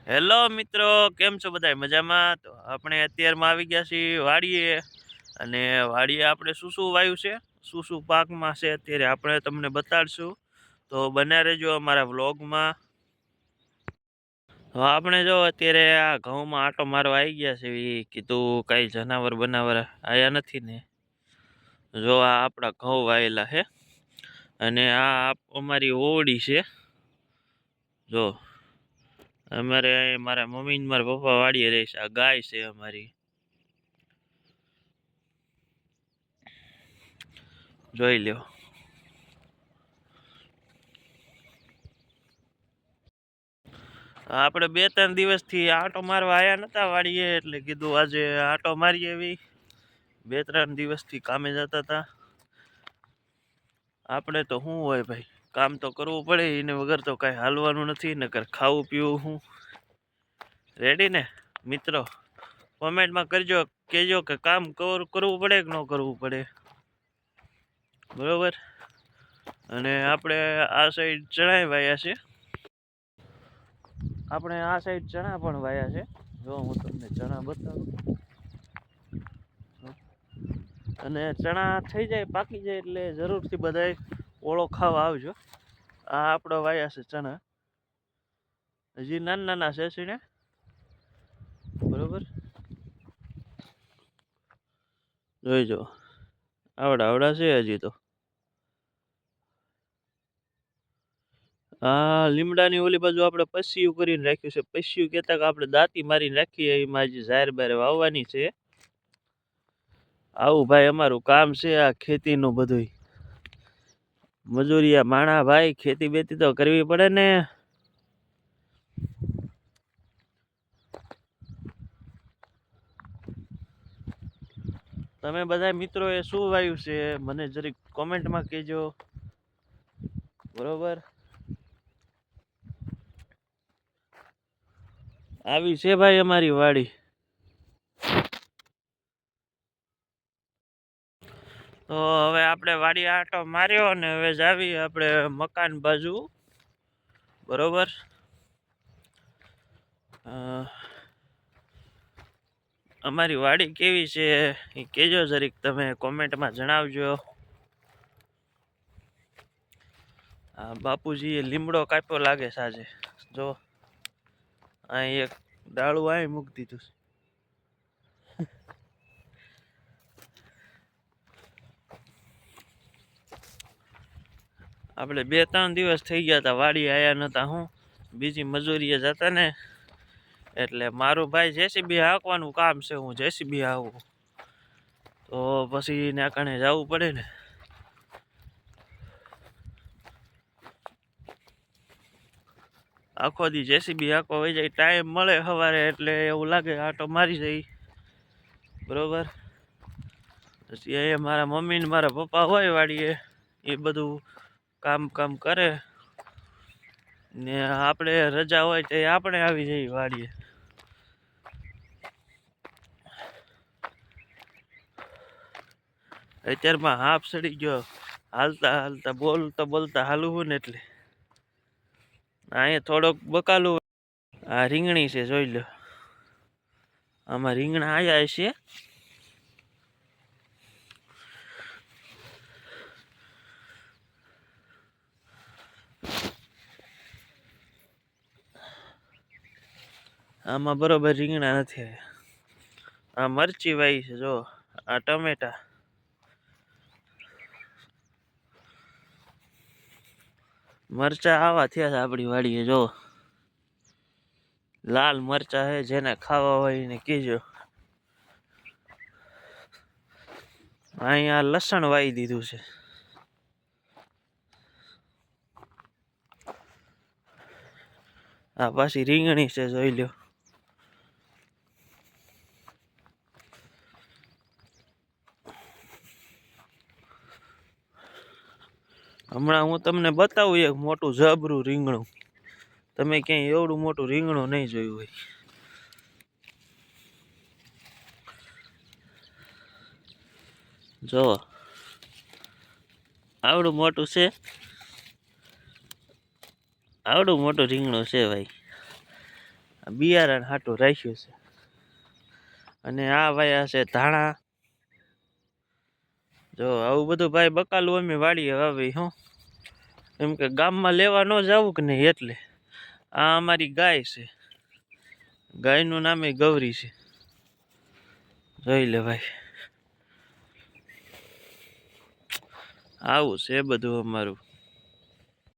Hello મિત્રો, કેમ છો બધા મજામાં? તો આપણે અત્યારમાં આવી ગયા છીએ વાડીએ. અને વાડીએ આપણે શું શું વાવ્યું છે, શું શું પાકમાં છે અત્યારે આપણે તમને બતાડશું. તો બન્યા રહેજો અમારા વ્લોગમાં. તો આપણે જો અત્યારે આ ઘઉંમાં આટો મારવા આવી ગયા છે. એ કીધું કાંઈ જનાવર બનાવર આવ્યા નથી ને. જો આ આપણા ઘઉં વાયેલા છે અને આ અમારી ઓવડી છે. જો અમારે મારા મમ્મી ને મારા પપ્પા વાડીએ રહે છે. આ ગાય છે અમારી, જોઈ લ્યો. આપણે 2-3 દિવસથી આટો મારવા આવ્યા નતા વાડીએ, એટલે કીધું આજે આટો મારીએ. એવી 2-3 દિવસથી કામે જતા હતા. આપણે તો શું હોય ભાઈ, કામ તો કરવું પડે, એને વગર તો કાંઈ હાલવાનું નથી. નકર ખાવું પીવું શું રેડી ને મિત્રો? કોમેન્ટમાં કહેજો કે કામ કરવું પડે કે ન કરવું પડે, બરોબર? અને આપણે આ સાઈડ ચણા વાયા છે. આપણે આ સાઈડ ચણા પણ વાયા છે. જો હું તમને ચણા બતાવું. અને ચણા થઈ જાય, પાકી જાય એટલે જરૂરથી બધાય ઓળો ખાવા આવજો. આ આપણો વાયા છે ચણા, હજી નાના નાના છે સીણે, બરોબર? જોઈજો, આવડા છે હજી તો. હા, લીમડાની ઓલી બાજુ આપણે પસ્યું કરીને રાખ્યું છે. પસ્યું કહેતા કે આપણે દાંતી મારીને રાખીએ, એમાં હજી ઝાર બાર વાવવાની છે. આવું ભાઈ અમારું કામ છે, આ ખેતીનું બધું. મજૂરિયા માણા ભાઈ, ખેતી બેતી તો કરવી પડે ને. તમે બધા મિત્રોએ શું વાવ્યું છે મને જરીક કોમેન્ટમાં કહેજો, બરોબર? આવી છે ભાઈ અમારી વાડી. તો હવે આપણે વાડી આટો માર્યો અને હવે જાવી આપણે મકાન બાજુ, બરોબર? અમારી વાડી કેવી છે એ કહેજો જરીક, તમે કોમેન્ટમાં જણાવજો. બાપુજીએ લીમડો કાપ્યો લાગે છે આજે. જો અહીં એક ડાળું અહીં મૂકી દીધું છે. આપણે 2-3 દિવસ થઈ ગયા હતા વાડી આયા નતા. હું બીજી મજૂરીએ જતા ને, એટલે મારું ભાઈ જેસીબી હાંકવાનું કામ છે. હું જેસીબી હાંકું તો પછી ત્યાં કણે જવું પડે ને. આખો દી જેસીબી હાંકવા વહી જાય, ટાઈમ મળે સવારે એટલે એવું લાગે આટો મારી જાય, બરોબર? પછી અહીંયા મારા મમ્મી ને મારા પપ્પા હોય વાડીએ, એ બધું કામ કરે ને. આપણે રજા હોય તો આપણે આવી જઈએ વાડીએ. અત્યારમાં હાફ ચડી ગયો, હાલતા હાલતા બોલતા હાલું હું ને, એટલે અહીંયા થોડોક બકાલું. આ રીંગણી છે, જોઈ લો. આમાં રીંગણા આયા છે. આમાં બરોબર રીંગણા નથી આવ્યા. આ મરચી વાઈ છે, જો. આ ટમેટા, મરચા આવા થયા છે આપણી વાડીએ. જો લાલ મરચા છે, જેને ખાવા હોય એને કહેજો. અહીંયા લસણ વાવી દીધું છે. આ પાછી રીંગણી છે, જોઈ લો. હમણાં હું તમને બતાવું એક મોટું જબરું રીંગણું. તમે ક્યાંય એવડું મોટું રીંગણું નહીં જોયું હોય. જો આવડું મોટું છે, આવડું મોટું રીંગણું છે ભાઈ. આ બિયારણ હાટું રાખ્યું છે. અને આ વાયા છે ધાણા. જો આવું બધું ભાઈ બકાલું અમે વાડીએ વાવી હું, એમ કે ગામમાં લેવા ન જવું કે નહીં એટલે. આ અમારી ગાય છે, ગાયનું નામે ગૌરી છે. જોઈ લે ભાઈ, આવું છે બધું અમારું.